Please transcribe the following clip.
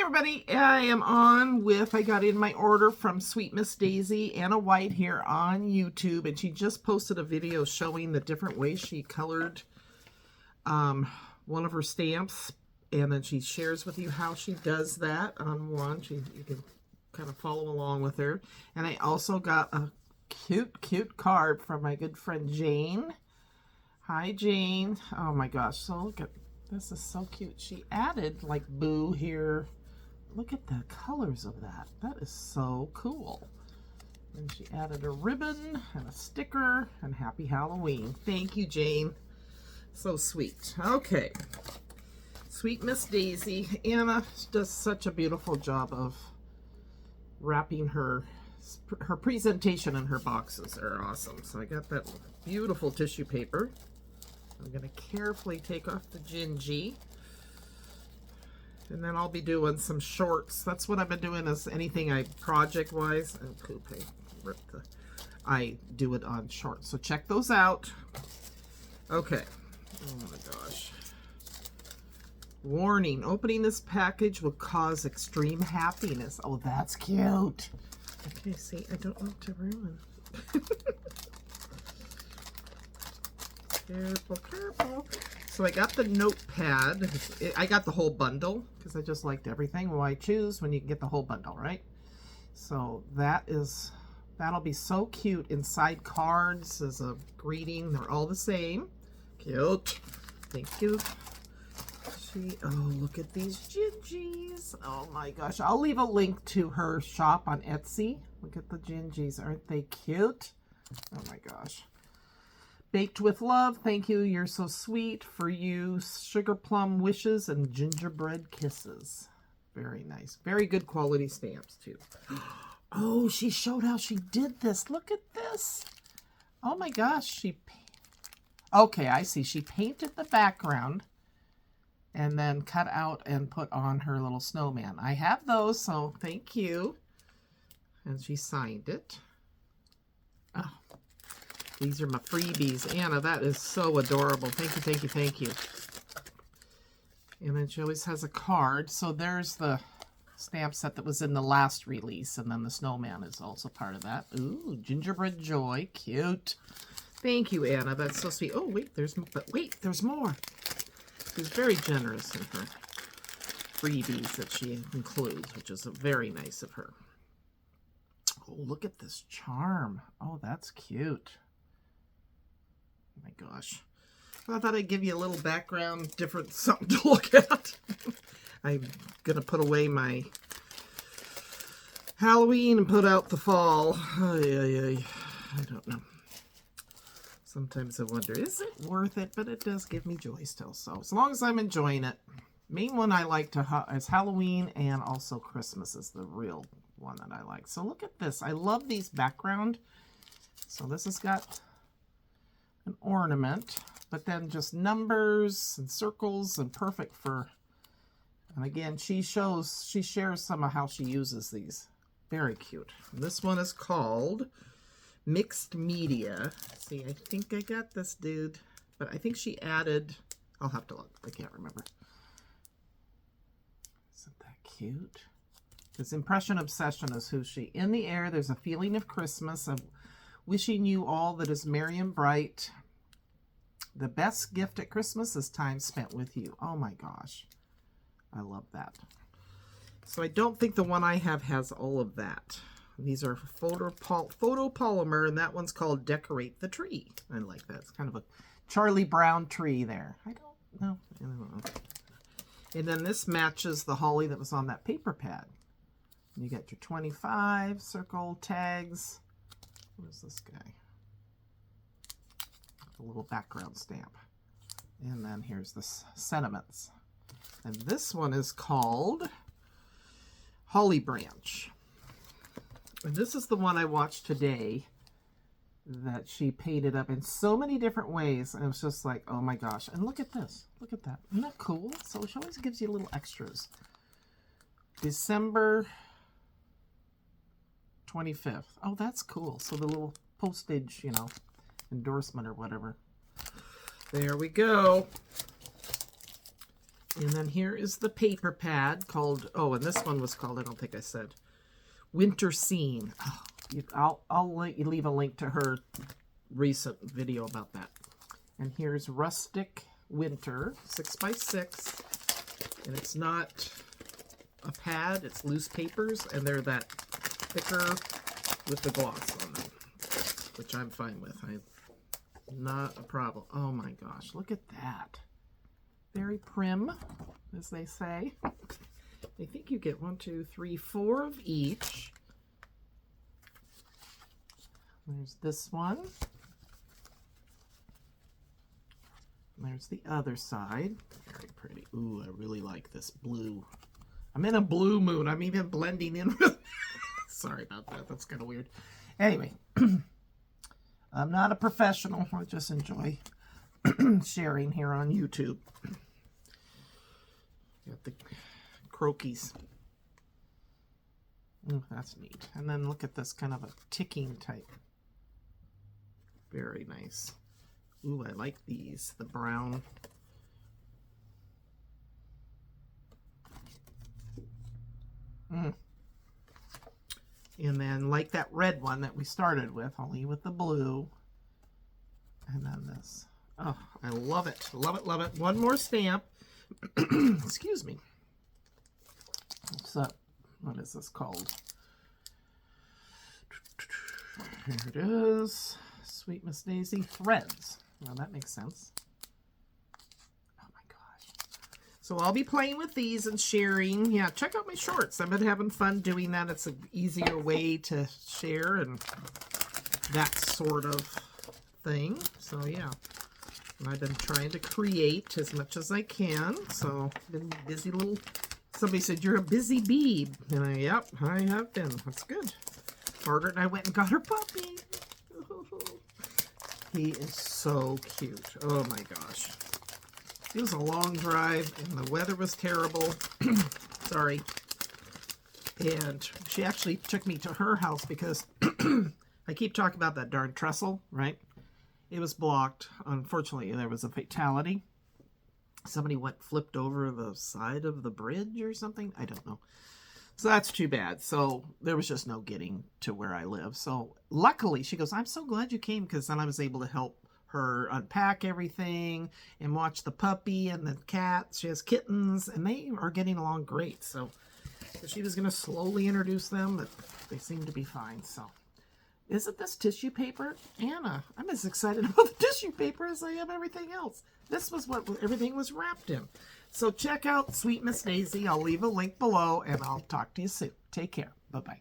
Everybody, I am on with, I got in my order from Sweet Miss Daisy, Anna White here on YouTube, and she just posted a video showing the different ways she colored one of her stamps, and then she shares with you how she does that on one. You can kind of follow along with her. And I also got a cute card from my good friend Jane. Hi Jane. Oh my gosh, so look at this, is so cute. She added like Boo here. Look at the colors of that. That is so cool. And she added a ribbon and a sticker and Happy Halloween. Thank you, Jane. So sweet. Okay. Sweet Miss Daisy. Anna does such a beautiful job of wrapping her presentation and her boxes are awesome. So I got that beautiful tissue paper. I'm going to carefully take off the gingy. And then I'll be doing some shorts. That's what I've been doing, is anything project-wise. And poop, I do it on shorts. So check those out. Okay. Oh my gosh. Warning, opening this package will cause extreme happiness. Oh, that's cute. Okay, see, I don't want to ruin. Careful, careful. So I got the notepad. I got the whole bundle because I just liked everything. Why choose when you can get the whole bundle, right? So that'll be so cute inside cards as a greeting. They're all the same. Cute. Thank you. Oh, look at these gingies. Oh my gosh. I'll leave a link to her shop on Etsy. Look at the gingies. Aren't they cute? Oh my gosh. Baked with love. Thank you. You're so sweet. For you, sugar plum wishes and gingerbread kisses. Very nice. Very good quality stamps too. Oh, she showed how she did this. Look at this. Oh my gosh. Okay, I see. She painted the background and then cut out and put on her little snowman. I have those, so thank you. And she signed it. Oh. These are my freebies. Anna, that is so adorable. Thank you, thank you, thank you. And then she always has a card. So there's the stamp set that was in the last release. And then the snowman is also part of that. Ooh, Gingerbread Joy. Cute. Thank you, Anna. That's so sweet. Oh, wait, there's more. She's very generous in her freebies that she includes, which is very nice of her. Oh, look at this charm. Oh, that's cute. Oh my gosh. Well, I thought I'd give you a little background, something to look at. I'm going to put away my Halloween and put out the fall. I don't know. Sometimes I wonder, is it worth it? But it does give me joy still. So as long as I'm enjoying it. Main one I like is Halloween, and also Christmas is the real one that I like. So look at this. I love these background. So this has got an ornament, but then just numbers and circles, and perfect for, and again, she shares some of how she uses these. Very cute. And this one is called Mixed Media. See, I think I got this, dude, but I think she added, I'll have to look. I can't remember. Isn't that cute? Because Impression Obsession is who she. In the air, there's a feeling of Christmas, of wishing you all that is merry and bright. The best gift at Christmas is time spent with you. Oh my gosh. I love that. So I don't think the one I have has all of that. These are photopolymer, and that one's called Decorate the Tree. I like that. It's kind of a Charlie Brown tree there. I don't know. And then this matches the holly that was on that paper pad. You got your 25 circle tags. Where's this guy? A little background stamp. And then here's the sentiments. And this one is called Holly Branch. And this is the one I watched today that she painted up in so many different ways. And it was just like, oh my gosh. And look at this. Look at that. Isn't that cool? So she always gives you little extras. December 25th. Oh, that's cool. So the little postage, endorsement or whatever. There we go. And then here is the paper pad called, oh, and this one was called, I don't think I said, Winter Scene. Oh, I'll leave a link to her recent video about that. And here's Rustic Winter 6x6, and it's not a pad, it's loose papers, and they're that thicker with the gloss on them, which I'm fine with. Not a problem. Oh my gosh, look at that. Very prim, as they say. I think you get 1, 2, 3, 4 of each. There's this one. There's the other side. Very pretty. Ooh, I really like this blue. I'm in a blue mood. I'm even blending in with... Sorry about that. That's kind of weird. Anyway, I'm not a professional. I just enjoy sharing here on YouTube. Got the croquis. Ooh, that's neat. And then look at this kind of a ticking type. Very nice. Ooh, I like these. The brown. And then like that red one that we started with, only with the blue. And then this. Oh, I love it. Love it, love it. One more stamp. Excuse me. So, what is this called? Here it is. Sweet Miss Daisy Threads. Well, that makes sense. Oh my gosh. So I'll be playing with these and sharing. Yeah, check out my shorts. I've been having fun doing that. It's an easier way to share and that sort of thing. So yeah. And I've been trying to create as much as I can. So I've been busy little... Somebody said, you're a busy bee. And yep, I have been. That's good. Margaret and I went and got her puppy. He is so cute. Oh my gosh. It was a long drive and the weather was terrible. Sorry. And she actually took me to her house because I keep talking about that darn trestle, right? It was blocked. Unfortunately, there was a fatality. Somebody flipped over the side of the bridge or something. I don't know. So that's too bad. So there was just no getting to where I live. So luckily, she goes, I'm so glad you came, because then I was able to help her unpack everything and watch the puppy and the cat. She has kittens, and they are getting along great. So she was going to slowly introduce them, but they seem to be fine. So isn't this tissue paper? Anna, I'm as excited about the tissue paper as I am everything else. This was what everything was wrapped in. So check out Sweet Miss Daisy. I'll leave a link below, and I'll talk to you soon. Take care. Bye-bye.